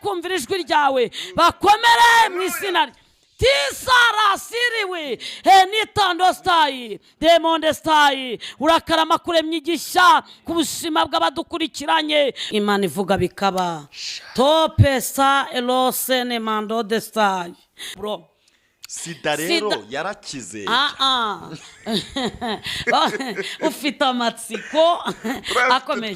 kumvira ijwi ryawe bakomere mu izina tisarasiriwe nitandostai demondestai urakarama kuremya igisha ku buzima bw'abadukurikiranye Imana ivuga bikaba topesa elosene mando destai bro sida rero yarakize ufite amatsiko akomeye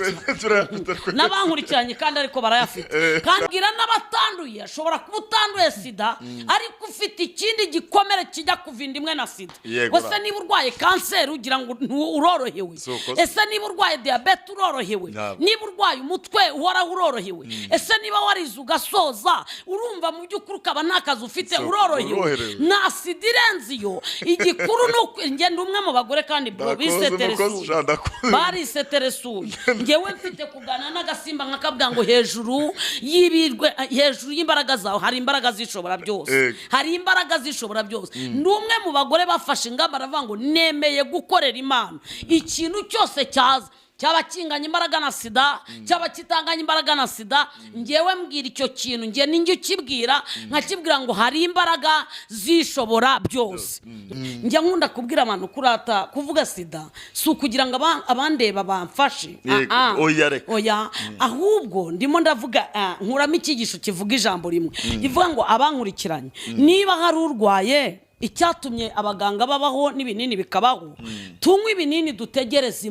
n'abankurikiranye kandi ariko barayafite kandi bwira n'abatanduye ashobora kuba utanduye sida ariko ufite ikindi gikomere kijya kuvinda imwe na sida ese niba urwaye kanseri ugira ngo urorohewe ese niba urwaye diyabete urorohewe niba urwaye umutwe uhora urorohewe ese niba warize ugasoza urumva mu by'ukuri ukaba nta kazi ufite urorohewe na sida irenze iyo igikuru ngenda umwe mu bagore kandi bro bariseteresuye ngewe mfite kugana n'agasimba nkakabwa ngo hejuru y'imbaraga zawe hari imbaraga zishobora byose hari imbaraga zishobora byose ndi umwe mu bagore bafashe ingamba baravuga ngo nemeye gukorera Imana ikintu cyose cyaza cyaba kinganya imbaraga na sida cyaba kitanganya imbaraga na sida ngewe mbwira icyo kintu nge ninjye ukibwira nkakibwira ngo hari imbaraga zishobora byose nge nkunda kubwira abantu kurata kuvuga sida si ukugira ngo abandeba bamfashe oya ahubwo ndimo ndavuga nkuramo icyigisho kivuga ijambo rimwe kivuga ngo abankurikiranye niba hari urwaye icyatumye abaganga babaho n'ibinini bikabaho tunywe ibinini dutegereza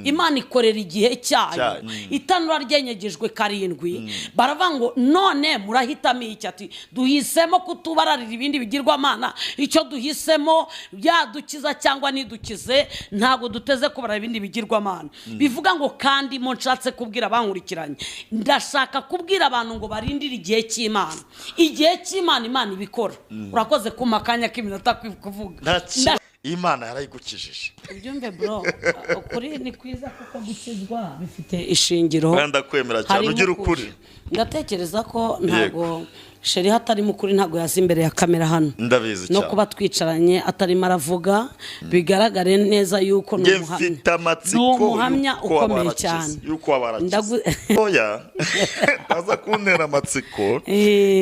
Imana ikorera igihe cyayo itanura ryenyegejwe 7 baravuga ngo none murahitamo iki ati duhisemo kutubararira ibindi bigirwamana icyo duhisemo byadukiza cyangwa nidukize ntago duteze kubara ibindi bigirwamana bivuga ngo kandi mo nshatse kubwira abankurikiranye ndashaka kubwira abantu ngo barindire igihe cy'Imana Imana ibikora urakoze kumakanya k'iminota kuvuga Imana yarayigukijije ubyumve bro ukuri ni kwiza kuko gukizwa bifite ishingiro ndakwemera cyane ugira ukuri ndatekereza ko ntago sheri hatari mukuri ntago yazi imbere ya kamera hano ndabizi cyane no kuba twicaranye atari maravuga bigaragare neza yuko n'umuhamya ukomeye cyane yuko wabarakize oya aza kuntera amatsiko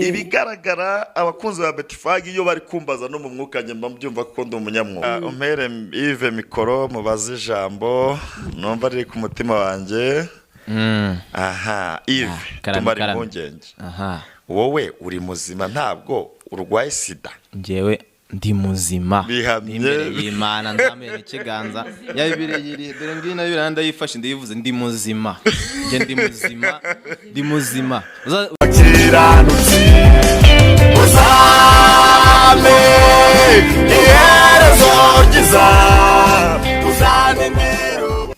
ibigaragara abakunzi ba Betifag iyo bari kumbaza no mu mwuka nyamba mbyumva ko ndi umunyamwuga umpere Yves mikoro mubaze ijambo numva riri ku mutima wanjye Yves tumari impungenge wowe uri muzima ntabwo urwaye sida ngewe ndi muzima imbere y'Imana ndamenya ikiganza yabireye dore ngina biranda yifashe ndivuze ndi muzima nge ndi muzima kiranutsi uzame iherezo ryiza uzanimiro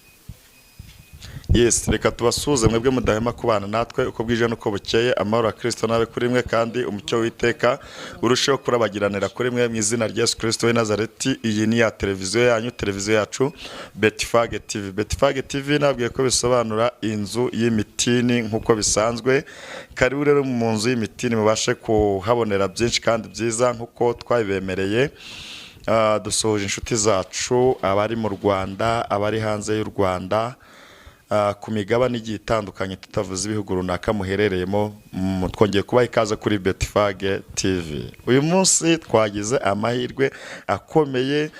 Yes, reka tubasuze mwebwe mudahema kubana natwe uko bwije nuko bukeye amahoro ya Kristo nabe kuri mwe kandi umucyo witeka urusheho kurabagiranira kuri mwe mu izina rya Yesu Kristo wa Nazareti. Iyi ni ya televiziyo yanyu, televiziyo yacu Betifag TV. Betifag TV nabwiye ko bisobanura inzu y'imitini nkuko bisanzwe. Karibu rero mu nzu y'imitini mubashe kuhabonera byinshi kandi byiza nkuko twabibemereye. Dusohoje inshuti zacu abari mu Rwanda, abari hanze y'u Rwanda, ku migabane igiye itandukanye tutavuze ibihugu runaka muherereyemo. Twongeye kubaha ikaze kuri Betifag TV. Uyu munsi twagize amahirwe akomeye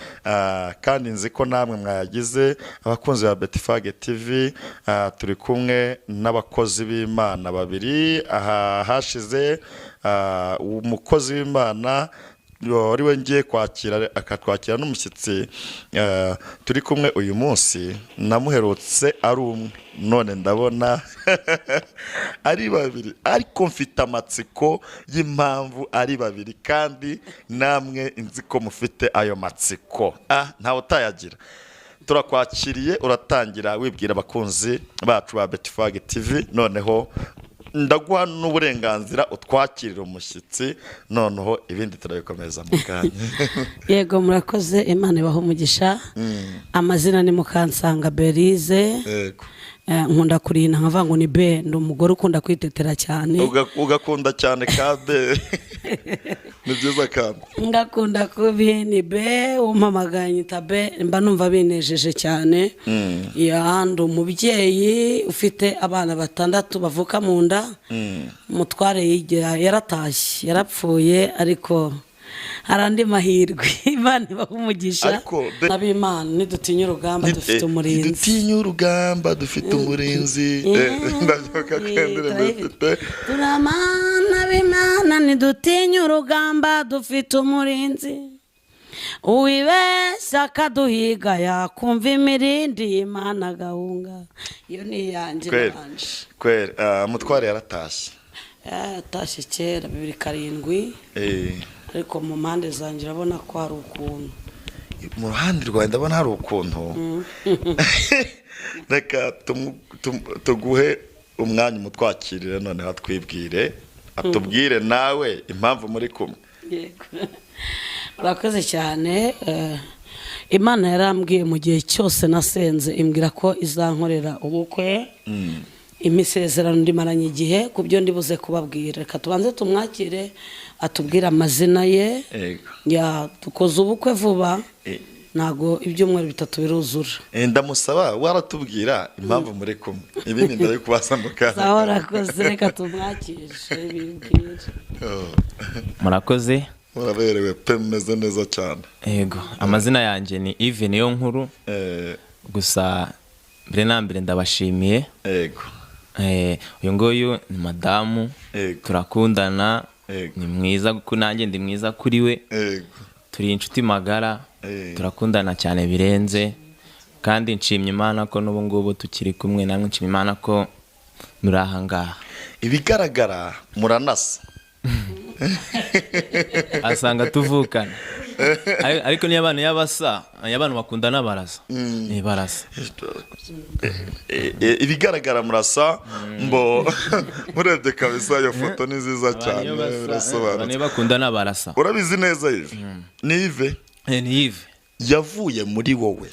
kandi nzi ko namwe mwayagize abakunzi ba Betifag TV. Turi kumwe n'abakozi b'Imana babiri. Hashize umukozi w'Imana ari we ngiye kwakira akatwakira n'umushyitsi turi kumwe uyu munsi namuherutse ari umwe, none ndabona ari babiri ariko mfite amatsiko y'impamvu ari babiri kandi namwe nzi ko mufite ayo matsiko ntawe utayagira. Turakwakiriye, uratangira wibwira abakunzi bacu ba Betifag TV, noneho ndaguha n'uburenganzira utwakirira umushyitsi, noneho ibindi turabikomeza mu kanya. Yego murakoze, Imana ibaho umugisha. Amazina ni Mukansanga Berize. Yego. nkunda kurina nkavuga ngo ni be, ndi umugore ukunda kwitetera cyane. ugakunda cyane ka be. Ni byiza kandi ngakunda kubi ni be, umpamagaye nyita be, mba numva binejeje cyane. Ndi umubyeyi ufite abana 6 bavuka mu nda. Umutware yaratashye, yarapfuye, ariko hari andi mahirwe. Imana ibaha umugisha. N'abimana nidutinya urugamba dufite umurinzi. Dutinya urugamba dufite umurinzi. Ndabyoka kendere dufite. Turamana b'Imana nidutinya urugamba dufite umurinzi. Uwibeshya akaduhiga yakumva imirindi y'Imana gahunga. Iyo ni yanjye banje. Kwera umutware yaratashye. Yatashye kera 2007. Ariko mu mpande zanjye urabona ko hari ukuntu. Mu ruhande rwawe ndabona hari ukuntu. Reka tuguhe umwanya umutwakirire none atwibwire, atubwire nawe impamvu muri kumwe. Yego. Urakoze cyane. Imana yarambwiye mu gihe cyose nasenze imbwira ko izankorera ubukwe. Imisezerano ndimaranye igihe ku byo ndibuze kubabwira. Reka tubanze tumwakire atubwira amazina ye. Dukoze ubukwe vuba, ntago ibyumweru 3 biruzura. Ndamusaba waratubwira impamvu muri kumwe. Ibindi ndabikubaza mu kana. Sawa, urakoze, reka tumwakishe bibwire. Murakoze. Muraberewe pe, meze neza cyane. Yego, amazina yanjye ni Yves Niyonkuru. Gusa mbere na mbere ndabashimiye. Yego. Uyu nguyu ni madamu. Turakundana. Ni mwiza kuko nanjye ndi mwiza kuri we. Turi inshuti magara. Turakundana cyane birenze. Kandi nshimye Imana ko n'ubu ngubu tukiri kumwe, namwe nshimye Imana ko muri aha ngaha. Ibigaragara muranasa. Asanga tuvukana. Ariko ni abantu y'abasa, abantu bakundana barasa. Ni barasa. Ibigaragara murasa, mbo murebye kabisa iyo foto ni nziza cyane. Abantu bakundana barasa. Urabizi neza Yves? Ni Yves? Ni Yves. Yavuye muri wowe.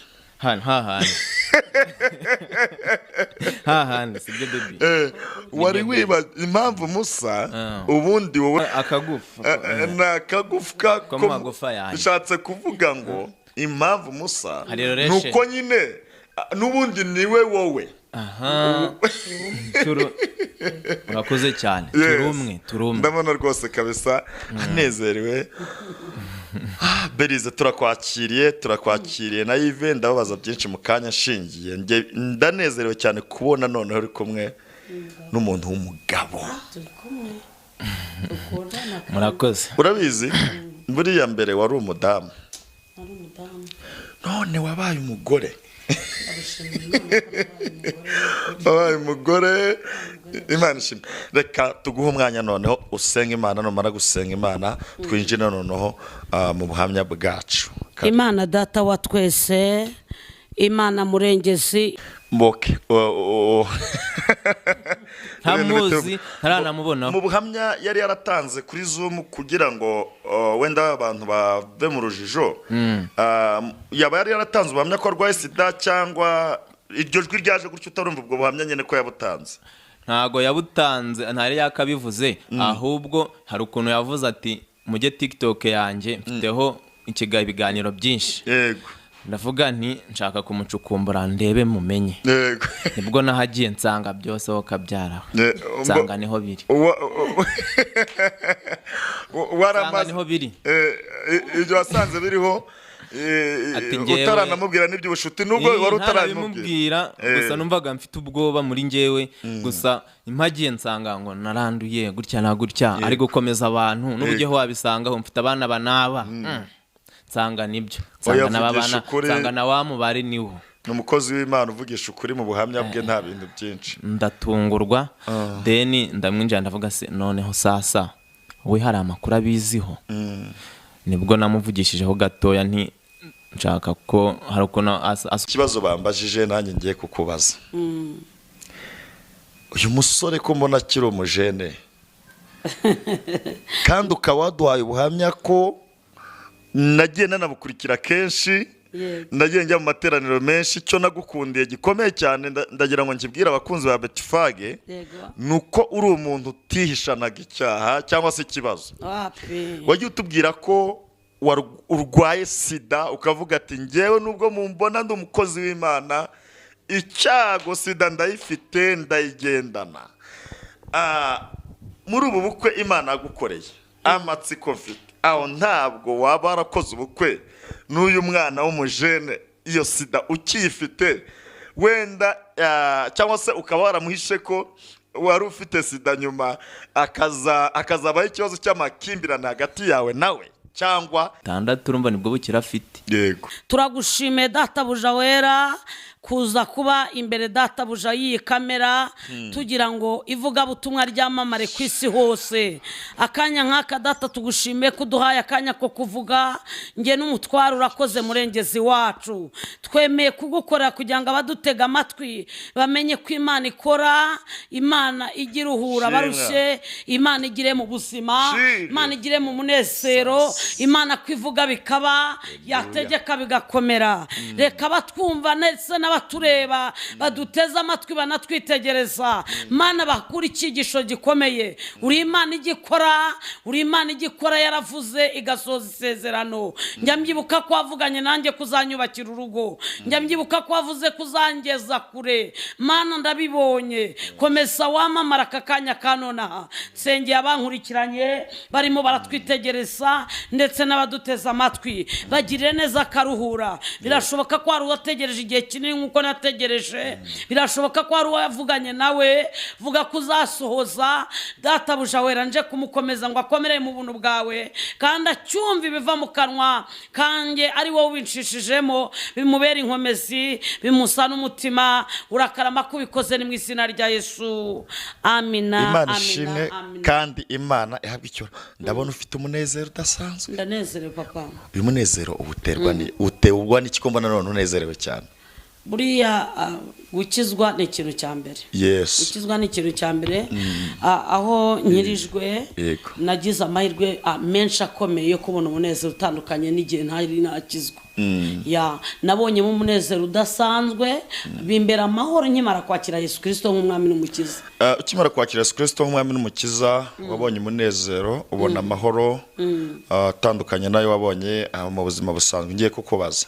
Hahandi sibyo baby. Wari wiba impamvu musa, ubundi wowe akagufa. Nakagufuka ko magufa yaje. Bishatse kuvuga ngo impamvu musa nuko nyine nubundi niwe wowe. Urakoze cyane. Turumwe. Ndabona rwose kabisa anezerewe. Berize turakwakiriye na Yves, ndababaza byinshi mu kanya shingiye. Ndanezerewe cyane kubona none uri kumwe n'umuntu w'umugabo. Murakoze. Urabizi buriya mbere wari umudamu, none wabaye umugore. Wabaye umugore. Imana ishimwe. Reka tuguhe umwanya noneho usenga Imana, numara gusenga Imana twinjire noneho mu buhamya bwacu. Imana data wa twese, Imana murengezi. Mboke ntamuzi ntaranamubona. Mu buhamya yari yaratanze kuri Zoom kugira ngo wenda abantu bave mu rujijo, yaba yari yaratanze ubuhamya ko arwaye sida cyangwa iryo jwi ryaje gutyo utarumva ubwo buhamya nyene ko yabutanze? Ntago yabutanze, ntari yakabivuze, ahubwo hari ukuntu yavuze ati mujye TikTok yanjye mfiteho ibiganiro byinshi. Yego. Ndavuga nti nshaka kumucukumbura ndebe mumenye. Yego. Nibwo nahagiye nsanga byose ho kabyara. Nsanga niho biri. Waramaze niho biri. Ibyo wasanze biriho. Utaranamubwira n'iby'ubushuti nubwo wari utaranamubwira. Gusa numvaga mfite ubwoba muri njyewe. Gusa impagiye nsanga ngo naranduye gutya na gutya, ari gukomeza abantu n'uburyo wabisangaho mfite abana banaba. Nsanga nibyo. Nsanga n'abana, nsanga na wa mubare niwo. Numukozi w'Imana uvugisha ukuri mu buhamya bwe nta bintu byinshi. Ndatungurwa. Deni ndamwinjira ndavuga se noneho sasa we hari amakuru abiziho. Nibwo namuvugishijeho gatoya nti nshaka ko hari ukuntu ikibazo bambajije nanjye ngiye kukubaza. Uyu musore ko mbona kiri umujene kandi ukaba waduhaye ubuhamya ko nagiye nanabukurikira kenshi ndagiye njya mu materaniro menshi, icyo nagukundiye gikomeye cyane ndagira ngo nkibwire abakunzi ba Betifage nuko uri umuntu utihishanaga icyaha cyangwa se ikibazo. Wagiye utubwira ko urwaye sida ukavuga ati njyewe nubwo mumbona ndi umukozi w'Imana, icyago sida ndayifite ndayigendana. Muri ubu bukwe Imana yagukoreye amatsiko mfite, aho ntabwo waba warakoze ubukwe n'uyu mwana w'umujene iyo sida ukiyifite wenda, cyangwa se ukaba waramuhishe ko wari ufite sida nyuma akazabaho ikibazo cy'amakimbirane hagati yawe nawe, cyangwa tandatu urumva nibwo bukira afite. Yego, turagushimiye databuja wera kuza kuba imbere databuja y'iyi kamera tugira ngo ivugabutumwa ryamamare ku isi hose. Akanya nk'aka data tugushimiye kuduhaye akanya ko kuvuga, nge n'umutware urakoze murengezi wacu. Twemeye kugukorera kugira ngo abadutega amatwi bamenye ko Imana ikora, Imana igira uhura barushe, Imana igire mu buzima, Imana igire mu munezero, Imana kwivuga bikaba, yategeka bigakomera. Reka batwumva ndetse n'abatureba baduteze amatwi banatwitegereza, Mana bakura icyigisho gikomeye. Uri Imana igikora, uri Imana igikora, yaravuze igasoza isezerano. Njya mbyibuka ko wavuganye nanjye kuzanyubakira urugo, njya mbyibuka ko wavuze kuzangeza kure. Mana ndabibonye, komeza wamamara aka kanya kanonaha. Nsengeye abankurikiranye barimo baratwitegereza ndetse n'abaduteze amatwi, bagirire neza akaruhura. Birashoboka ko wari uwategereje igihe kinini nk'uko nategereje, birashoboka ko wari uwavuganye nawe, vuga kuzasohoza. Databuja wera nje kumukomeza ngo akomere mu buntu bwawe, kandi acyumva ibiva mu kanwa kanjye ari wowe winshishijemo, bimubera inkomezi, bimusa n'umutima. Urakarama kubikoze ni mu izina rya Yesu, amina. Imana ishimwe kandi Imana ihabwa icyo. Ndabona ufite umunezero udasanzwe. Ndanezerewe papa. Uyu munezero uterwa n'iki ko mbona none unezerewe cyane? Buriya gukizwa ni ikintu cya mbere. Yes. Gukizwa ni ikintu cya mbere. Aho nyirijwe nagize amahirwe menshi akomeye yo kubona umunezero utandukanye n'igihe ntari nakizwa. Nabonyemo umunezero udasanzwe, bimbera amahoro nkimara kwakira Yesu Kristo nk'umwami n'umukiza. Ukimara kwakira Yesu Kristo nk'umwami n'umukiza, wabonye umunezero, ubona amahoro atandukanye nayo wabonye mu buzima busanzwe. Ngiye kukubaza,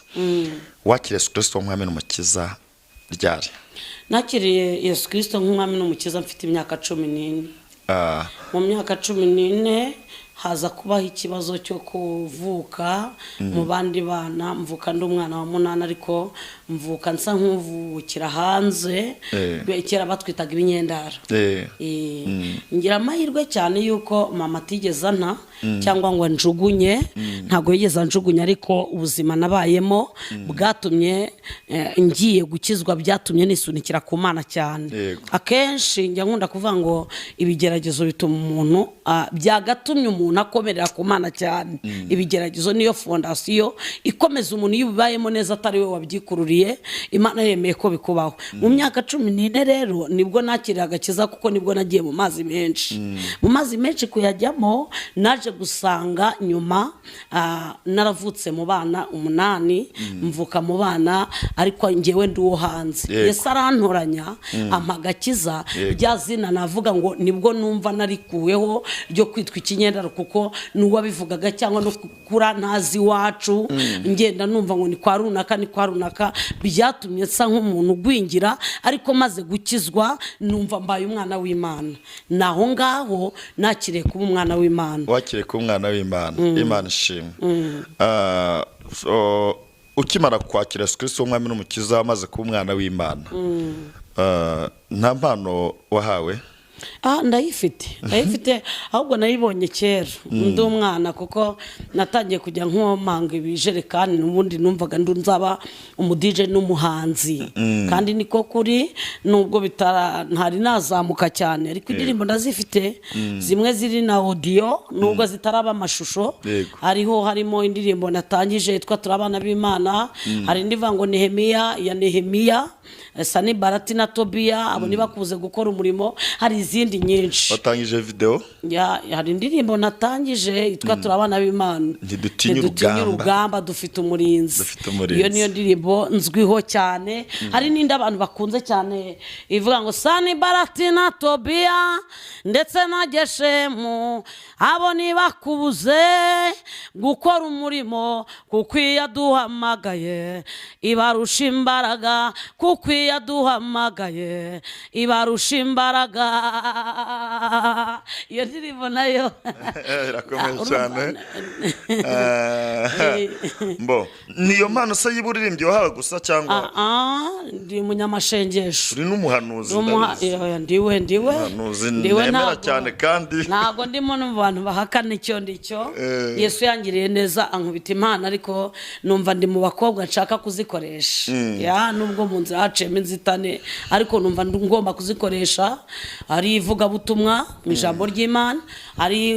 wakira Yesu Kristo nk'umwami n'umukiza ryari? Nakiriye Yesu Kristo nk'umwami n'umukiza mfite imyaka 14. Mu myaka 14 haza kubaho ikibazo cyo kuvuka mu bandi bana. Mvuka ndi umwana wa 8, ariko mvuka nsa nk'uvukira hanze, kera batwitaga ibinyendara. Ngira amahirwe cyane yuko mama atigeze anta cyangwa ngo njugunye, ntago yigeze njugunye, ariko ubuzima nabayemo bwatumye ngiye gukizwa, byatumye nisunikira ku Mana cyane. Akenshi njya nkunda kuvuga ngo ibigeragezo bituma umuntu byagatumye umuntu akomerera ku Mana cyane. Ibigeragezo niyo fondasiyo ikomeza umuntu iyo bibayemo neza atari we wabyikururiye. Imana yemeye ko bikubaho. Mu myaka 14 rero nibwo nakiriye agakiza, kuko nibwo nagiye mu mazi menshi. Mu mazi menshi kuyajyamo naje gusanga nyuma naravutse mu bana 8, mvuka mu bana ariko ngewe ndi uwo hanze. Yesu arantoranya amagakiza, rya zina navuga ngo nibwo numva narikuweho ryo kwitwa ikinyendaro, kuko nuwabivugaga cyangwa no kura ntazi wacu ngenda numva ngo ni kwa runaka ni kwa runaka. Byatumye nsa nk'umuntu gwingira, ariko maze gukizwa numva mbaye umwana w'Imana. Naho ngaho nakiriye kuba umwana w'Imana. Wakiriye kuba umwana w'Imana. Imana ishimwe. Ukimara kwakira Yesu Kristo umwami n'umukiza, amaze kuba umwana w'Imana, nta mpano wahawe? Ndayifite ahubwo nayibonye kera ndi umwana, kuko natangiye kujya nkomanga ibijerekani, n'ubundi numvaga nzaba umudije n'umuhanzi. Kandi niko kuri, nubwo ntari nazamuka cyane, ariko indirimbo ndazifite, zimwe ziri na audio nubwo zitaraba amashusho. Harimo indirimbo natangije yitwa Turabana b'Imana, hari indi vango Nehemiya ya Nehemiya, Sani Barati na Tobiya, abo nibakuze gukora umurimo. Hari izindi nyinshi. watangije video hari indirimbo natangije yitwa turabana b'Imana, ntidutinye urugamba dufite umurinzi. Iyo niyo ndirimbo nzwiho cyane. Hari n'indi abantu bakunze cyane ivuga ngo Sani Barati na Tobiya ndetse na Geshemu abo nibakubuze gukora umurimo kuko yaduhamagaye ibarusha imbaraga, kuko yaduhamagaye ibarusha imbaraga. Iyo ndirimbo nayo irakomeye cyane. Mbo niyo mpano se y'uburirimbyi wahawe gusa cyangwa? Ndi umunyamashengesho. Uri n'umuhanuzi? Ndiwe nemera cyane kandi ntabwo ndimo no mu bantu bahakana icyo ndicyo. Yesu yangiriye neza ankubita impano, ariko numva ndi mu bakobwa nshaka kuzikoresha. Nubwo mu nzira haciyemo inzitane, ariko numva ngomba kuzikoresha. Ari ivugabutumwa mu ijambo ry'Imana, ari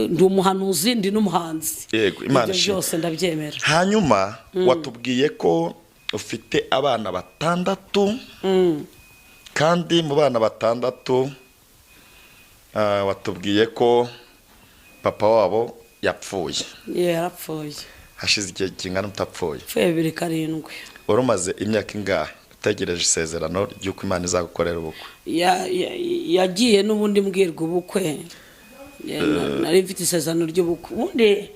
ndi umuhanuzi, ndi n'umuhanzi. Yego, Imana byose ndabyemera. Hanyuma watubwiye ko ufite abana 6, kandi mu bana 6 watubwiye ko papa wabo yapfuye. Yarapfuye hashize igihe kingana utapfuye. 2007. wari umaze imyaka ingahe utegereje isezerano ry'uko Imana izagukorera ubukwe? Yagiye n'ubundi mbwirwa ubukwe. Nari mfite isezerano ry'ubukwe. Ubundi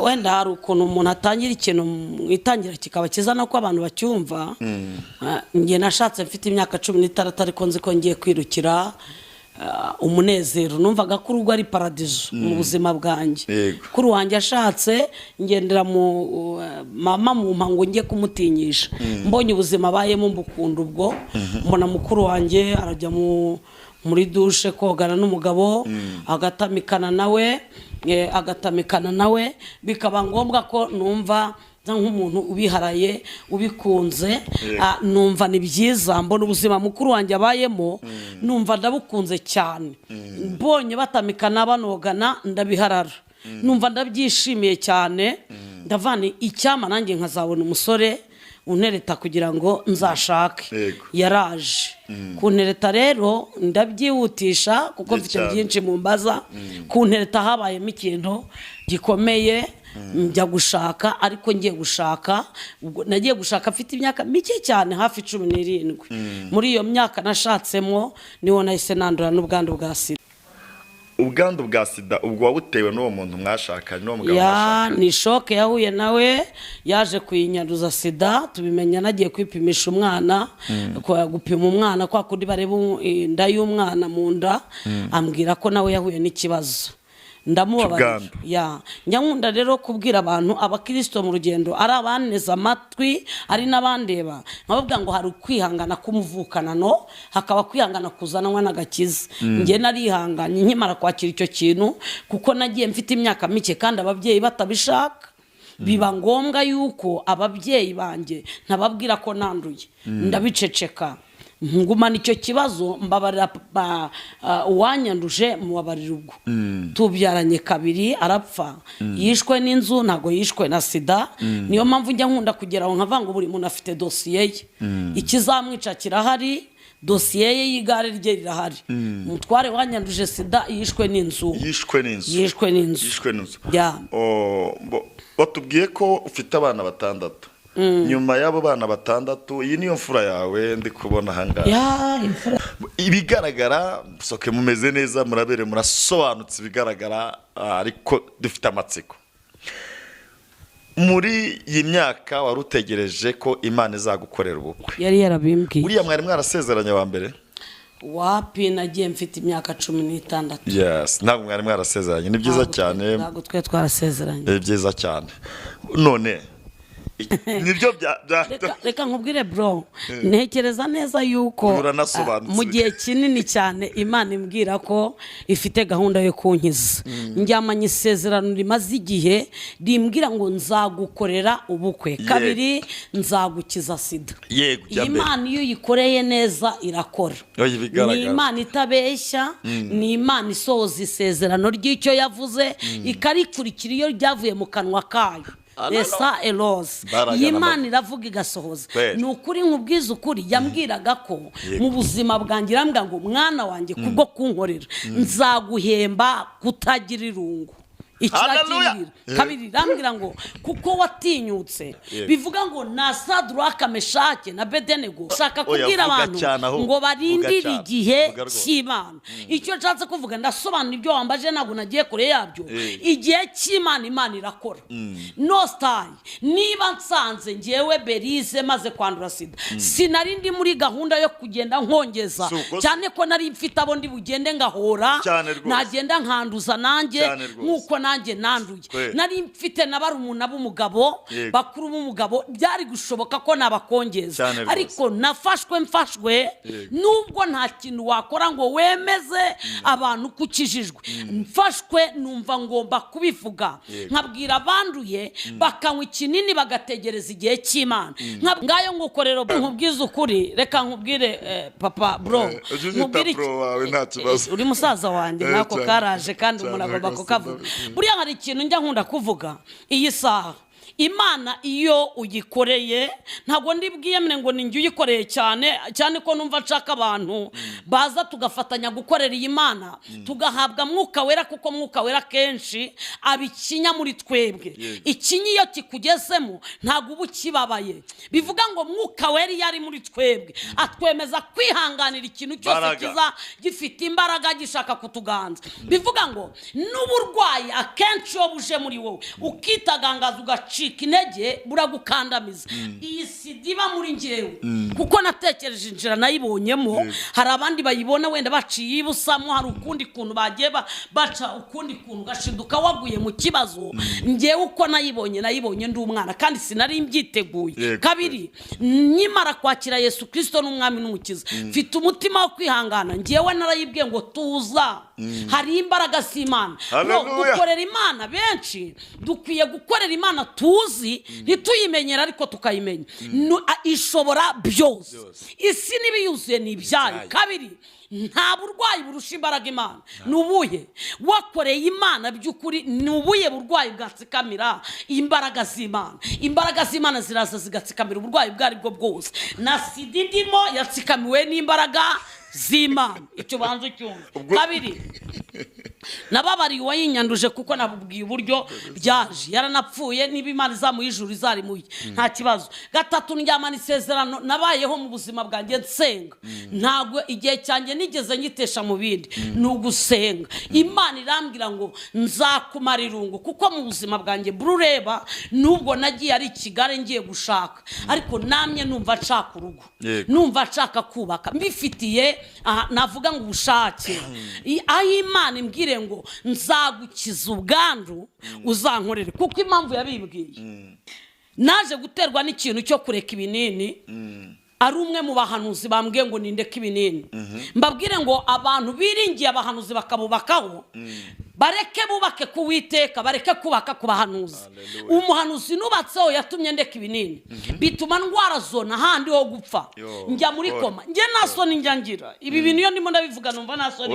wenda hari ukuntu umuntu atangira ikintu itangira kikaba kizana ko abantu bacyumva. Ngiye nashatse mfite imyaka 16, ariko nzi ko ngiye kwirukira umunezero. Numvaga ko urugo ari paradizo mu buzima bwanjye. Kuri wanjye ashatse ngendera mu mama mu mpango ngiye kumutinyisha. Mbonye ubuzima bayemo mbukunda ubwo. Mbona mukuru wanjye arajya muri dushe kogana n'umugabo, agatamikana nawe, bikaba ngombwa ko numva nk'umuntu ubiharaye ubikunze. Numva ni byiza, mbona ubuzima mukuru wanjye abayemo numva ndabukunze cyane. Mbonye batamikana banogana ndabiharara, numva ndabyishimiye cyane. Ndavana icyama nanjye nkazabona umusore untereta kugira ngo nzashake. Yaraje kuntereta, rero ndabyihutisha kuko mfite byinshi mu mbaza. Kuntereta habayemo ikintu gikomeye, njya gushaka. Ariko ngiye gushaka, nagiye gushaka mfite imyaka mike cyane, hafi 17. Muri iyo myaka nashatsemo niho nahise nandura n'ubwandu bwa sida. Ubwandu bwa sida ubwo wabutewe n'uwo muntu mwashakanye, n'uwo mugabo mwashakanye? Ni shoke yahuye nawe, yaje kuyinyanduza sida. Tubimenya nagiye kwipimisha umwana, gupima umwana kwa kundi bareba inda y'umwana mu nda. Ambwira ko nawe yahuye n'ikibazo. Ndamubabarira. Nyankunda rero kubwira abantu abakristo mu rugendo, ari abaneza amatwi, ari n'abandeba, nkababwira ngo hari kwihangana k'umuvukanano, hakaba kwihangana kuzanwa n'agakiza. Ngiye narihanganye nkimara kwakira icyo kintu, kuko nagiye mfite imyaka mike kandi ababyeyi batabishaka. Biba ngombwa yuko ababyeyi banjye ntababwira ko nanduye, ndabiceceka. Ngumana icyo kibazo, mbabarira uwanyanduje mubabarira ubwo. Tubyaranye 2 arapfa. Yishwe n'inzu, ntago yishwe na sida. Niyo mpamvu njya nkunda kugera aho nkavanga buri muntu afite dosiye ye. Ikizamwica kirahari, dosiye ye y'igare rye rirahari. Umutware wanyanduje sida yishwe n'inzu. Watubwiye ko ufite abana 6. Nyuma y'abo bana 6, iyi niyo mfura yawe ndi kubona ahangaha. Ibigaragara soke mumeze neza, murabere murasobanutse ibigaragara, ariko dufite amatsiko. Muri iyi myaka wari utegereje ko Imana izagukorera ubukwe? Yari yarabimbwiye. Uriya mwari mwarasezeranye wa mbere? Wapi, nagiye mfite imyaka 16. Yes, ntabwo mwari mwarasezeranye. Ni byiza cyane. Ntabwo twe twarasezeranye. Ni byiza cyane. None nibyo reka nkubwire bro, ntekereza neza yuko mu gihe kinini cyane Imana imbwira ko ifite gahunda yo kunkiza. Njyamanye isezerano rimaze igihe rimbwira ngo nzagukorera ubukwe. 2, nzagukiza sida. Imana iyo uyikoreye neza irakora. Ni Imana itabeshya, ni Imana isohoza isezerano ry'icyo yavuze ikarikurikira iyo ryavuye mu kanwa kayo. esa eroze iyi Imana iravuga igasohoza. Ni ukuri nkubwiza ukuri, yambwiraga ko mu buzima bwanjye irambwira ngo mwana wanjye kubwo kunkorera nzaguhemba kutagira irungu. Ikirakirira kabiri rambwira ngo kuko watinyutse bivuga ngo na Sadraka Meshake na Bedenego shaka kubwira abantu ngo barindire igihe cy'Imana. Icyo nshatse kuvuga ndasobanura ibyo wambaje ntabwo nagiye kure yabyo. Igihe cy'Imana Imana irakora. No style niba nsanze ngewe Berize maze kwandura sida sinari ndi muri gahunda yo kugenda nkongeza cyane ko nari mfite abo ndi bugende ngahora nagenda nkanduza nanjye nkuko nanjye nanduye. Nari mfite na barumuna b'umugabo bakuru b'umugabo byari gushoboka ko nabakongeza, ariko nafashwe mfashwe nubwo nta kintu wakora ngo wemeze abantu kukijijwe. Mfashwe numva ngomba kubivuga nkabwira abanduye bakanywa ikinini bagategereza igihe cy'Imana. Ngayo nguko rero nkubwiza ukuri, reka nkubwire papa bro, nkubwire uri musaza wanjye nako karaje kandi umuntu agomba kukavuga. Buriya hari ikintu njya nkunda kuvuga, iyi saha Imana iyo uyikoreye ntago ndibwiyemene ngo ninjye uyikoreye cyane ko numva nshaka abantu baza tugafatanya gukorera iyi Imana tugahabwa mwuka wera, kuko mwuka wera kenshi abikinya muri twebwe. Ikinyi iyo kikugezemo ntago ubu kibabaye. Bivuga ngo mwuka wera yari muri twebwe atwemeza kwihanganira ikintu cyose kiza gifite imbaraga gishaka kutuganza. Bivuga ngo n'uburwayi akenshi yo buje muri wowe ukitagangaza ugaci intege buragukandamiza. Iyi sida iba muri njyewe kuko natekereje injira nayibonyemo. Hari abandi bayibona wenda baciye ibusamo, hari ukundi kuntu bagiye baca ukundi kuntu gashinduka waguye mu kibazo. Njyewe uko nayibonye ndi umwana kandi sinari mbyiteguye. Kabiri nyimara kwakira Yesu Kristo n'umwami n'umukiza mfite umutima wo kwihangana. Njyewe narayibwiye ngo tuza, hari imbaraga z'Imana. Dukorera Imana benshi dukwiye gukorera Imana tuzi ntituyimenyera ariko tukayimenya. Ishobora byose. Isi n'ibiyuzuye ni ibyayo. Kabiri nta burwayi burusha imbaraga Imana. Nubuye wakoreye Imana by'ukuri, nubuye burwayi bwatsikamira imbaraga z'Imana. Imbaraga z'Imana ziraza zigatsikamira uburwayi bwari bwo bwose. Na sida ndimo yatsikamiwe n'imbaraga z'Imana. Icyo banzo cyumva. Kabiri nababariye uwayinyanduje kuko nabubwiye uburyo byaje yaranapfuye, niba Imana izamuha ijuru izarimuye nta kibazo. Gatatu ndyamana isezerano nabayeho mu buzima bwanjye nsenga. Ntabwo igihe cyanjye nigeze nyitesha mu bindi, ni ugusenga. Imana irambwira ngo nzakumara irungu, kuko mu buzima bwanjye burureba nubwo nagiye ari Kigali ngiye gushaka, ariko namye numva nshaka urugo, numva nshaka kubaka mbifitiye navuga ngo ubushake. Aho Imana imbwire ngo nzagukiza ubwandu uzankorere, kuko impamvu yabibwiye naje guterwa n'ikintu cyo kureka ibinini. Ari umwe mu bahanuzi bambwiye ngo nindeke ibinini. Mbabwire ngo abantu biringiye abahanuzi bakabubakaho bareke bubake ku Uwiteka, bareke kubaka ku bahanuzi. Umuhanuzi nubatseho yatumye ndeka ibinini, bituma ndwara zona handi ho gupfa, njya muri koma. Nge nasoni njyangira ibi bintu iyo ndimo ndabivuga numva nasoni.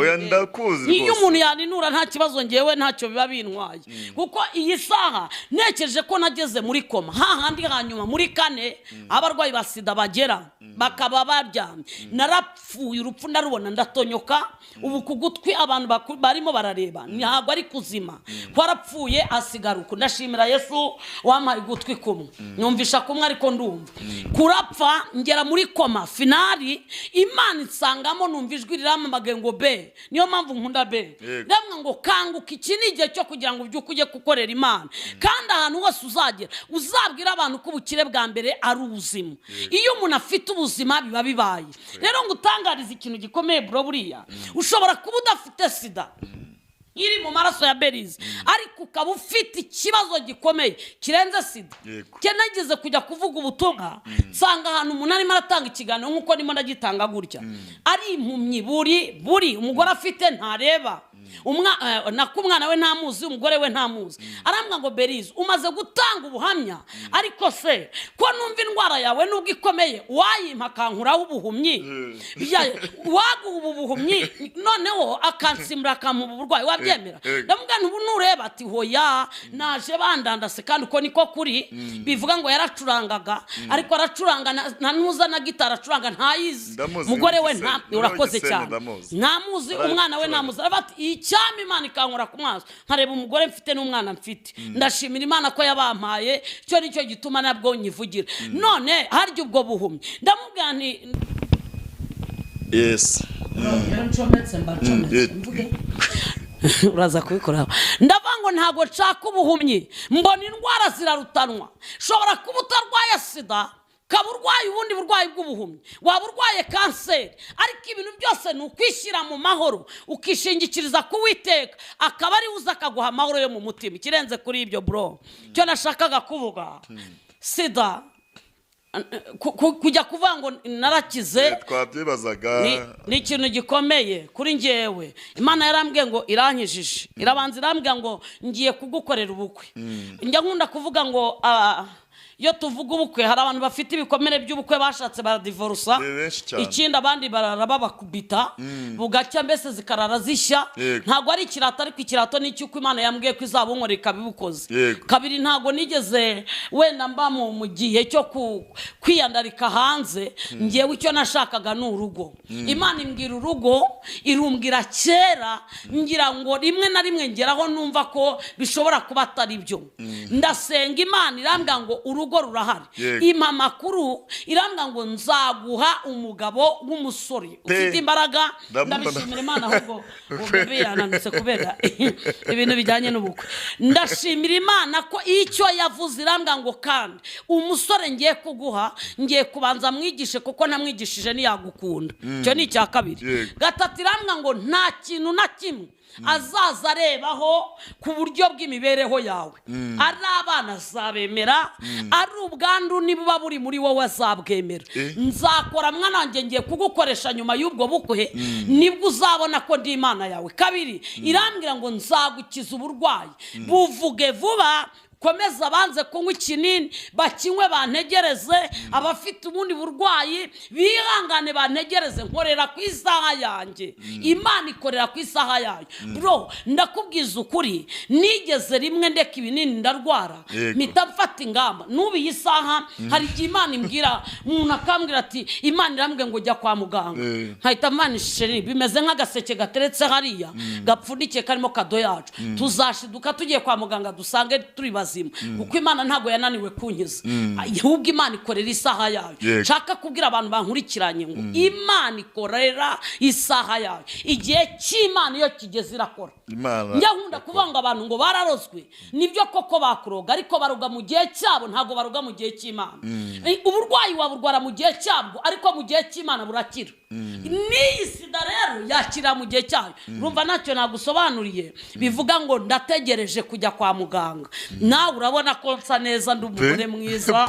Iyo umuntu yaninura nta kibazo, ngewe ntacyo biba bintwaye, kuko iyi saha nekeje ko nageze muri koma. Hahandi hanyuma muri kane abarwayi ba sida bagera bakaba baryamye, narapfuye urupfu ndarubona ndatonyoka. Ubu kugutwi abantu barimo barareba ntabwo ari kuzima, kwarapfuye asigaruka. Ndashimira Yesu wampaye gutwi kumwe, numvisha kumwe ariko ndumva. Kurapfa ngera muri koma finali, Imana insangamo numva ijwi riramamagaye ngo be. Niyo mpamvu nkunda be, ndamwe ngo kanguka, iki ni igihe cyo kugira ngo ubyuke ujye gukorera Imana. Kandi ahantu hose uzagera uzabwira abantu ko ubukire bwa mbere ari ubuzima. Iyo umuntu afite ubuzima biba bibaye. Rero ngutangariza ikintu gikomeye bro, buriya ushobora kuba udafite sida iri mu maraso ya Berize, ariko ukaba ufite ikibazo gikomeye kirenze sida. Nageze kujya kuvuga ubutumwa nsanga ahantu umuntu arimo aratanga ikiganiro nk'uko ndimo ndagitanga gutya, ari impumyi buri umugore afite ntareba, nako umwana we ntamuzi umugore we ntamuzi arambwira ngo Berize umaze gutanga ubuhamya ariko se ko numva indwara yawe nubwo ikomeye wayimpa akankuraho ubuhumyi waguha ubu buhumyi noneho akansimura akamuha uburwayi wabyemera ndamubwira ntubu nureba ati hoya naje bandandase kandi uko niko kuri bivuga ngo yaracurangaga ariko aracuranga ntanuza na gitara acuranga ntayizi umugore we urakoze cyane ntamuzi umwana we ntamuzi bati icyama Imana ikankora ku maso nkareba umugore mfite n'umwana mfite ndashimira Imana ko yabampaye cyo nicyo gituma nabwo nyivugira none harya ubwo buhumyi ndamubwira nti yes uraza kubikoraho ndavuga ngo ntago nshaka ubuhumyi mbona indwara zirarutanwa shobora kuba utarwaye sida kaba urwaye ubundi burwayi bw'ubuhumyi waba urwaye kanseri ariko ibintu byose ni ukwishyira mu mahoro ukishingikiriza kuwiteka akaba ari uza akaguha amahoro yo mu mutima ikirenze kuri ibyo bro cyo nashakaga kuvuga sida kujya kuvuga ngo narakize twabyibazaga ni ikintu gikomeye kuri njyewe Imana yarambwiye ngo irankijije irabanza irambwira ngo ngiye kugukorera ubukwe njya nkunda kuvuga ngo iyo tuvuga ubukwe hari abantu bafite ibikomere by'ubukwe bashatse baradivorusa ikindi abandi barababakubita bugacya mbese zikarara zishya ntago ari ikirato ariko ikirato ni cyuko Imana yambwiye ko izabunkorera ikabibukoze kabiri ntago nigeze wenda mba mu gihe cyo kwiyandarika hanze ngiyewe icyo nashakaga ni urugo Imana imbwira urugo irumbwira kera ngira ngo rimwe na rimwe ngeraho numva ko bishobora kuba atari byo ndasenga Imana irambwira ngo urugo rurahari impa makuru irambwira ngo nzaguha umugabo w'umusore ufite imbaraga ndabishimira Imana ahubwo bebe yananutse kubera ibintu bijyanye n'ubukwe ndashimira Imana ko icyo yavuze irambwira ngo kandi umusore ngiye kuguha ngiye kubanza mwigishe kuko namwigishije ntiyagukunda cyo ni icya kabiri gatatu irambwira ngo nta kintu na kimwe azaza arebaho ku buryo bw'imibereho yawe ari abana azabemera ari ubwandu nibuba buri muri wowe azabwemera nzakora mwana wanjye ngiye kugukoresha nyuma y'ubwo bukwe nibwo uzabona ko ndi Imana yawe kabiri irambwira ngo nzagukiza uburwayi buvuge vuba komeza banze kunywa ikinini bakinywe bantegereze abafite ubundi burwayi bihangane bantegereze nkorera ku isaha yanjye Imana ikorera ku isaha yayo bro ndakubwiza ukuri nigeze rimwe ndeka ibinini ndarwara mpita mfata ingamba n'ubu iyi saha hari igihe Imana imbwira umuntu akambwira ati Imana irambwiye ngo jya kwa muganga nkahita manishije bimeze nk'agaseke gateretse hariya gapfundikiye karimo kado yacu tuzashiduka tugiye kwa muganga dusange turi kuko Imana ntago yananiwe kunkiza ahubwo Imana ikorera isaha yayo nshaka kubwira abantu bankurikiranye ngo Imana ikorera isaha yayo igihe cy'Imana iyo kigeze irakora njya nkunda kuvuga ngo abantu ngo bararozwe nibyo koko bakuroga ariko baroga mu gihe cyabo ntago baroga mu gihe cy'Imana uburwayi waburwara mu gihe cyabwo ariko mu gihe cy'Imana burakira n'iyi sida rero yakira mu gihe cyayo urumva ntacyo nagusobanuriye bivuga ngo ndategereje kujya kwa muganga nawe urabona ko nsa neza ndi umugore mwiza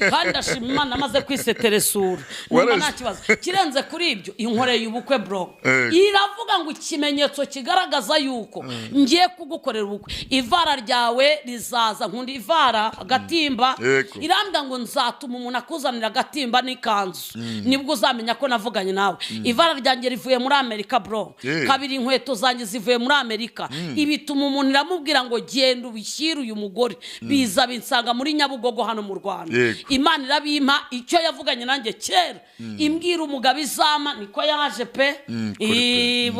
kandi ndashima Imana amaze kwiseteresura urumva nta kibazo kirenze kuri ibyo inkoreye ubukwe bro iravuga ngo ikimenyetso kigaragaza yuko ngiye kugukorera ubukwe ivara ryawe rizaza nkunda ivara agatimba irambwira ngo nzatuma umuntu akuzanira agatimba n'ikanzu nibwo uzamenya ko navuganye nawe ivara ryanjye rivuye muri Amerika bro kabiri inkweto zanjye zivuye muri Amerika ibituma umuntu iramubwira ngo genda ubishyire uyu mugore biza binsanga muri Nyabugogo hano mu Rwanda Imana irabimpa icyo yavuganye nanjye kera imbwira umugabo izama niko yaje pe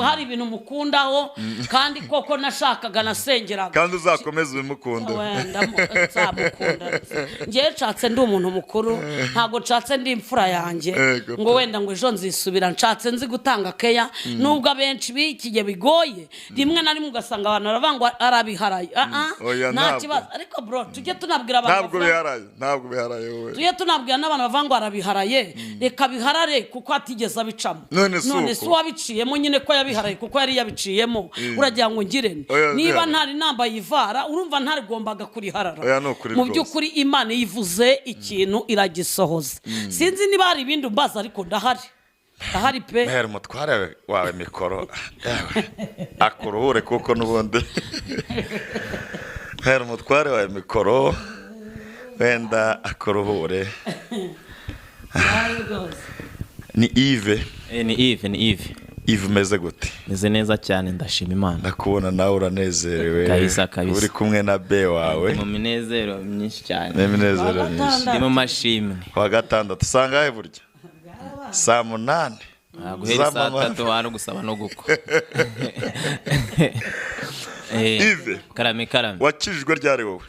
hari ibintu mukundaho kandi koko nashakaga nasengeraga kandi uzakomeza ubimukunda wenda nzamukunda ngiye nshatse ndi umuntu mukuru ntago nshatse ndi imfura yanjye ngo wenda ngo ejo nzisubira nshatse nzi gutanga keya nubwo abenshi bikiye bigoye rimwe na rimwe ugasanga abantu baravangwa arabiharaye nta kibazo ariko bro tujye tunabwira abantu ntabwo biharaye wowe tujye tunabwira n'abantu bavangwa arabiharaye reka biharare kuko atigeze abicamo none si wabiciyemo nyine ko yabiharaye kuko yari yabiciyemo uragira ngo ngirene niba ntari nambaye ivara urumva ntarigombaga kuriharara mu by'ukuri Imana yivuze ikintu iragisohoza sinzi niba hari ibindi mbaza ariko ndahari ahari pe hera umutware wawe mikoro akuruhure kuko n'ubundi hera umutware wawe mikoro wenda akuruhure. Ni Yves. Ni Yves. Yves umeze gute? Meze neza cyane ndashima Imana. Ndakubona nawe uranezerewe. Kabisa. Uri kumwe na be wawe. Mu minezero myinshi cyane. Minezero myinshi. Ndi mu mashimwe. Wa gatandatu sangahe burya? Saa 8. Guhera saa 3 wari gusaba no gukwa. Yves. Karame. Wakijijwe ryari wowe?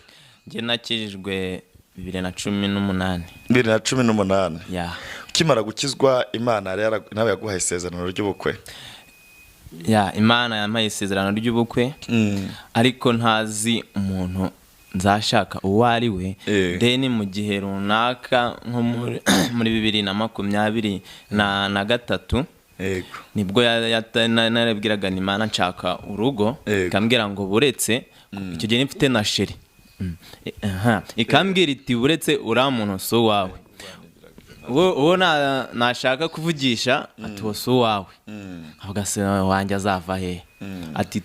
Nge nakijijwe 2018. 2018. Ya. Ukimara gukizwa Imana nawe yaguhaye isezerano ry'ubukwe. Ya, Imana yampaye isezerano ry'ubukwe. Ariko ntazi umuntu nzashaka uwo ari we. Then mu gihe runaka nko muri 2023 nibwo narabwiraga Imana nshaka urugo, ikambwira ngo buretse icyo gihe nifite na sheri. Ikambwira iti buretse ura muntu so wawe. Uwo nashaka kuvugisha ati so wawe. Avuga se wanjye azava he? Ati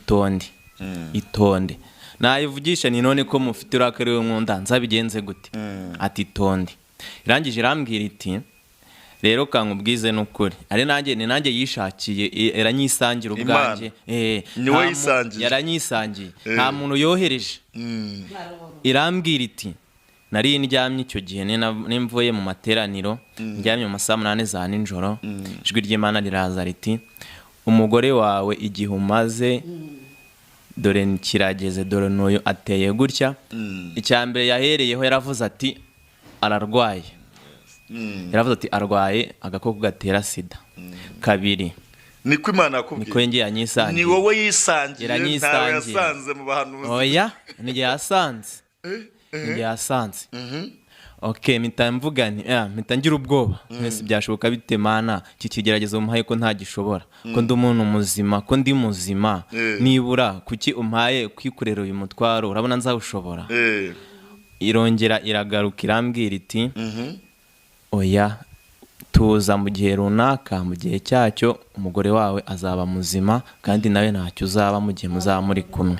itonde. Nayivugisha ni none ko mufite urakari we nkunda nzabigenze gute? Ati itonde. Irangije irambwira iti rero kankubwize n'ukuri. Ari nanjye yishakiye iranyisangira ubwanjye. Niwe yisangiye. Yaranyisangiye. Nta muntu yohereje. Irambwira iti nari ndyamye icyo gihe nimvuye mu materaniro, ndyamye mu masaha 8 za nijoro. Ijwi ry'Imana riraza riti umugore wawe igihe umaze dore kirageze, dore n'uyu ateye gutya. Icyambere yahereyeho yaravuze ati ararwaye. Yaravuze ati arwaye agakoko gatera sida. Kabiri niko Imana yakubwiye. Niko ngiye yanyisangiye. Ni wowe yisangiye ntawe yasanze mu bahanuzi. Oya, ni yasanze. Ni yasanze. Okay, mpita ngira ubwoba. Mwese byashoboka bite Mana iki kigeragezo umuhaye ko ntagishobora. Ko ndi umuntu muzima, ko ndi muzima. Nibura kuki umpaye kwikorera uyu mutwaro, urabona nzawushobora. Irongera iragaruka irambwira iti oya, tuza mu gihe runaka, mu gihe cyacyo umugore wawe azaba muzima kandi nawe ntacyo uzaba mu gihe muzaba muri kumwe.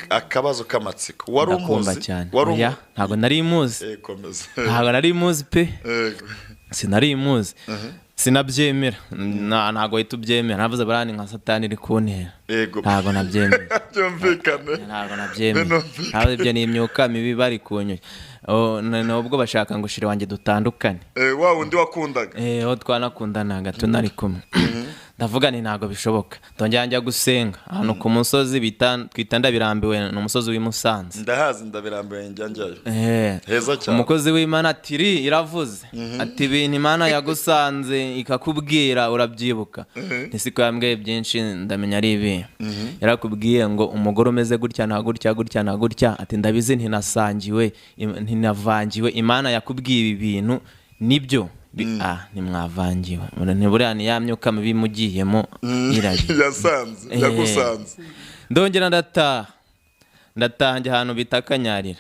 Akabazo k'amatsiko wari umuzi? Oya, ntago nari muzi. Ntago nari muzi pe. Sinari muzi. Sinabyemera. Ntago ahita ubyemera. Navuze barani nka Satani iri kuntera. Ntago nabyemera. Ntago nabyemera. Navuze ibyo ni imyuka mibi bari kunyoye. Nubwo bashaka ngo shire wanjye dutandukane. Wa wundi wakundaga? Aho twanakundanaga tunari kumwe. Ndavuga ni ntago bishoboka. Ndongera njya gusenga ahantu ku musozi twita Ndabirambiwe, no musozi w'Imusanze. Ndahazi Ndabirambiwe njyanjayo. Heza cyane. Umukozi w'Imana ati iravuze. Ati ibintu Imana yagusanze ikakubwira urabyibuka. Nisiko yambwiye byinshi ndamenya ari ibi. Yarakubwiye ngo umugore umeze gutya na gutya. Ati ndabizi ntinavangiwe. Imana yakubwiye ibi bintu nibyo. Nimwavangiwe. Ntiburiya ni ya myuka mibi mugiyemo iragiye. Yagusanze. Ndongera ndataha njya ahantu bita Kanyarira.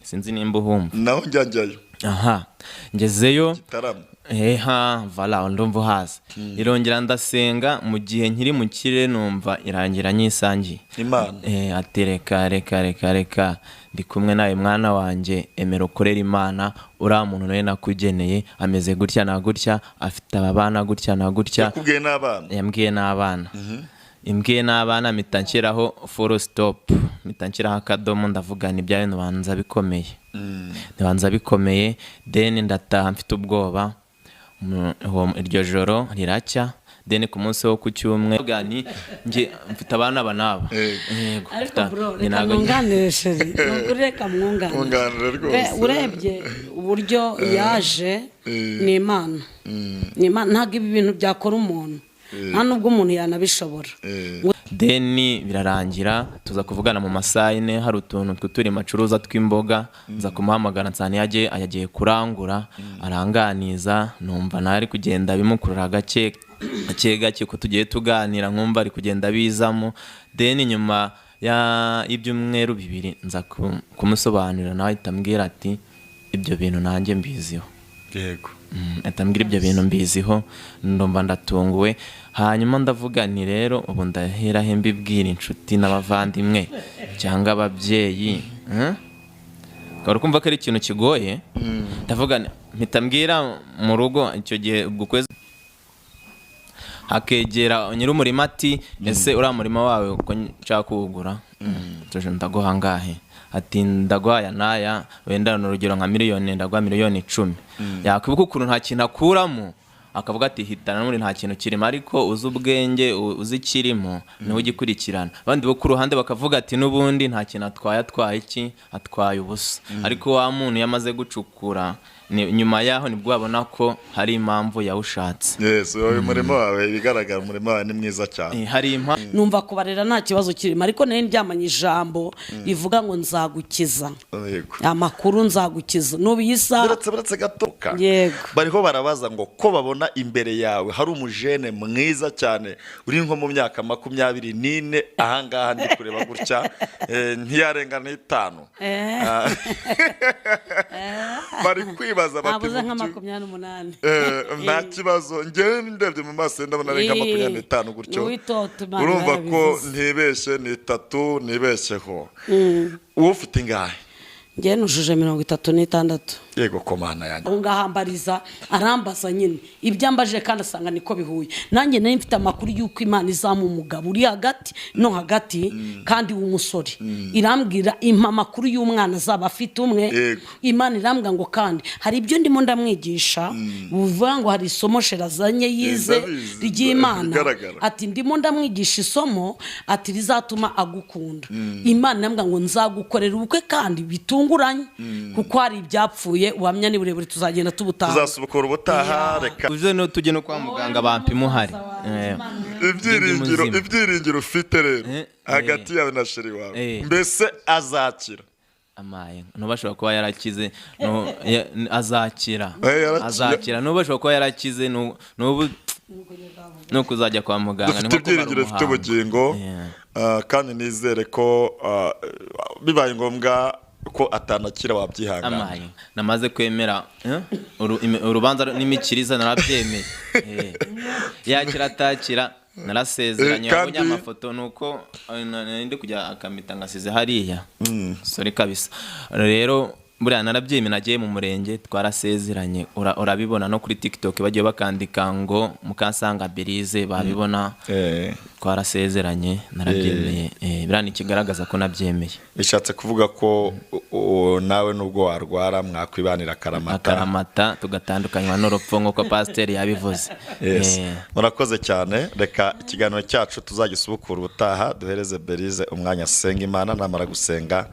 Sinzi nimba uhumva. Naho njyanjayo. Ngezeyo. Voilà, ndumva haza. Irongera ndasenga mu gihe nkiri mu kirere numva irangira nyisangiye. Imana. Ati reka ndi kumwe nawe mwana wanjye, emera ukorera Imana, uriya muntu nawe nakugeneye ameze gutya na gutya, afite abana gutya na gutya. Yakubwiye n'abana? Yambwiye n'abana. Imbwiye n'abana mpita nshyiraho full stop, mpita nshyiraho akadomo, ndavuga ni bya bintu banza bikomeye. Then ndataha mfite ubwoba. Iryo joro riracya. Then ku munsi wo ku cyumweru nge mfite abana banaba. Ariko bro, reka mwunganire sheri. Reka mwunganire. Urebye uburyo yaje ni Imana. Ntabwo ibi bintu byakora umuntu. Nta nubwo umuntu yanabishobora. Then birarangira tuza kuvugana mu masaha 4, hari utuntu turi macuruza tw'imboga, nza kumuhamagara nsani yagiye kurangura, aranganiza, numva nari kugenda bimukurura gake ko tugiye tuganira, nkumva ari kugenda bizamo. Then nyuma y'ibyumweru 2 nza kumusobanurira, nawe itambwira ati ibyo bintu nanjye mbiziho. yego atambwira ibyo bintu mbiziho ndumva ndatunguwe hanyuma ndavuga nti rero ubu ndaheraho mbibwira inshuti n'abavandimwe cyangwa ababyeyi ukaba kumva ko ari ikintu kigoye ndavuga mpita mbwira mu rugo icyo gihe ubwo kwezi hakegera nyir'umurima ati ese uriya murima wawe uko nshaka kuwugura tuje ndaguha ngahe ati ndaguhaya n'aya wenda n'urugero nka miliyoni ndaguha miliyoni 10 yakwibuka ukuntu nta kintu akuramo akavuga ati hitana muri nta kintu kirimo ariko uzi ubwenge uzi kirimo niho ugikurikirana abandi bo ku ruhande bakavuga ati n'ubundi nta kintu atwaye iki atwaye ubusa ariko wa muntu yamaze gucukura nyuma yaho nibwo babona ko hari impamvu yawushatse. Yes, uyu murimo wawe bigaragara umurimo wawe ni mwiza cyane. Hari impamvu numva kubarera nta kibazo kirimo ariko nayo ndyamanye ijambo rivuga ngo nzagukiza. Amakuru nzagukiza nubiyisa biretse gatoka. Yego. Bariho barabaza ngo ko babona imbere yawe hari umujene mwiza cyane uri nko mu myaka 24 ahangaha ndi kureba gutya ntiyarengana 5. Bari kwibaza bati abuze nka 28 nta kibazo njye ndebye mu maso ndabona ari nka 25 gutyo urumva ko ntibeshye ni 3 nibeshyeho ufite ingahe njye nujuje 36 yego komana yanjye ngahambariza arambaza nyine ibyambaje kandi asanga niko bihuye nanjye nari mfite amakuru y'uko Imana izamu umugabo uri hagati no hagati kandi w'umusore irambwira impa amakuru y'umwana azaba afite umwe Imana irambwira ngo kandi hari ibyo ndimo ndamwigisha buvuga ngo hari isomo sherazanye yize ry'Imana ati ndimo ndamwigisha isomo ati rizatuma agukunda Imana irambwira ngo nzagukorera ubukwe kandi bitunguranye kuko hari ibyapfuye uhamya ni burebure tuzagenda tubutaha tuzasubukura ubutaha reka uje no tujye no kwa muganga bampima uhari ibyiringiro ufite rero hagati yawe na sheri wawe mbese azakira amaye ntubashobora kuba yarakize azakira ntubashobora kuba yarakize n'ubu no kuzajya kwa muganga ni nko kubyiringiro ufite ubugingo kandi nizere ko bibaye ngombwa ko atanakira wabyihangana amaye namaze kwemera urubanza n'imikiriza narabyemeye yakira atakira narasezeranye abonye amafoto nuko ndi kujya akamita ngasize hariya sorry kabisa rero buriya narabyemeye nagiye mu murenge twarasezeranye urabibona no kuri TikTok bagiye bakandika ngo Mukasanga Belize babibona twarasezeranye narabyemeye biriya ni kigaragaza ko nabyemeye bishatse kuvuga ko nawe nubwo warwara mwakwibanira akaramata tugatandukanywa n'urupfu nk'uko pasiteri yabivuze. Murakoze cyane reka ikiganiro cyacu tuzagisubukura ubutaha duhereze Belize umwanya asenga Imana namara gusenga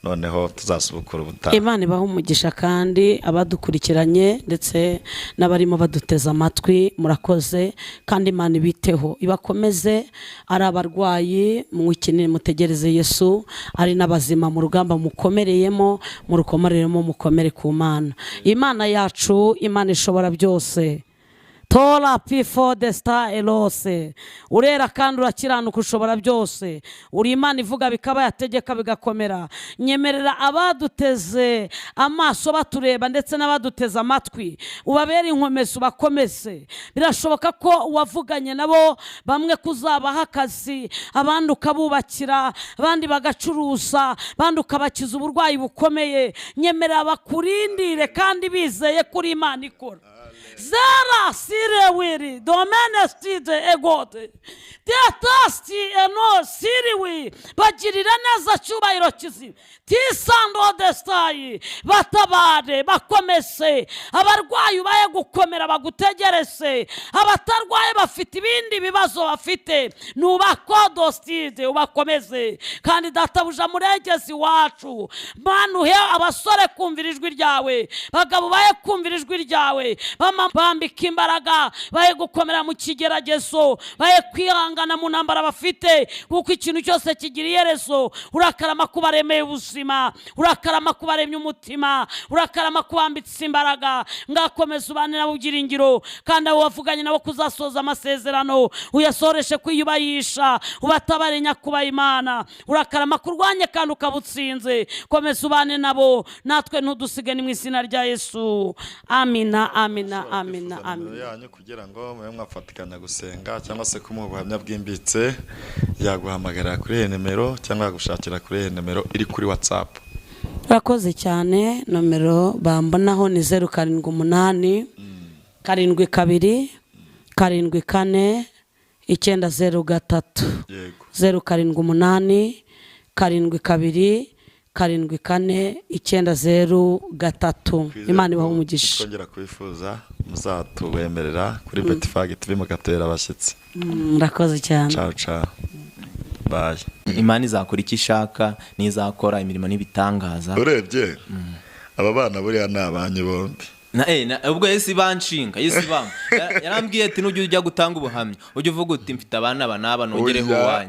noneho tuzasubukura ubutaha. Imana ibaha umugisha kandi abadukurikiranye ndetse n'abarimo baduteza amatwi murakoze kandi Imana ibiteho ibakomeze ari abarwayi mwikinire mutegereze Yesu ari n'abazima mu rugamba mukomereyemo murukomereremo mukomere ku Mana. Imana yacu Imana ishobora byose Tora P4 the star elose urera kandi urakiranuka ushobora byose uri Imana ivuga bikaba yategeka bigakomera nyemerera abaduteze amaso batureba ndetse n'abaduteze amatwi ubabera inkomezi ubakomeze birashoboka ko wavuganye nabo bamwe kuzabaha akazi abandi ukabubakira abandi bagacuruza abandi ukabakiza uburwayi bukomeye nyemerera bakurindire kandi bizeye kuri Imana ikora Zara sirewiri domene stide egote Teatasti eno siriwi bagirira neza cyubahiro kizi Tisando destayi batabare bakomese abarwayi baye gukomera bagutegerese abatarwaye bafite ibindi bibazo bafite nubakodostide ubakomeze kandi databuja murengezi wacu Mana uhe abasore kumvira ijwi ryawe bagabo baye kumvira ijwi ryawe bama bambika imbaraga, bahe gukomera mu kigeragezo, bahe kwihangana mu ntambara bafite, kuko ikintu cyose kigira iherezo. Urakarama kubaremeye ubuzima, urakarama kubaremye umutima, urakarama kubambitse imbaraga. Ngakomeza ubane nabo byiringiro, kandi abo wavuganye nabo kuzasoza amasezerano uyasoreshe kwiyubayisha, ubatabare nyakubaha Imana. Urakarama kurwanye kandi ukabutsinze. Komeza ubane nabo, natwe ntudusige, ni mu izina rya Yesu. Amina, amina, amina, amina. yanyu kugira ngo mube mwafatikanya gusenga cyangwa se kumuha ubuhamya bwimbitse, yaguhamagarira kuri iyi nimero cyangwa yagushakira kuri iyi nimero iri kuri WhatsApp. Urakoze cyane. Nomero bambonaho ni 078 72 74 903. 078 72 74 903. Imana ibahe umugisha. Twongera kwifuza muzatubemerera kuri Betifag TV mugatera abashyitsi. Murakoze cyane. Ciao ciao. Bye. Imana izakora icyo ishaka, nizakora imirimo n'ibitangaza. Urebye aba bana buriya ni abanyu bombi. Ubwo Yesu banshinga, Yesu bam yarambwiye ati nujya ujya gutanga ubuhamya ujye uvuga uti mfite abana aba naba nongereho wanyu.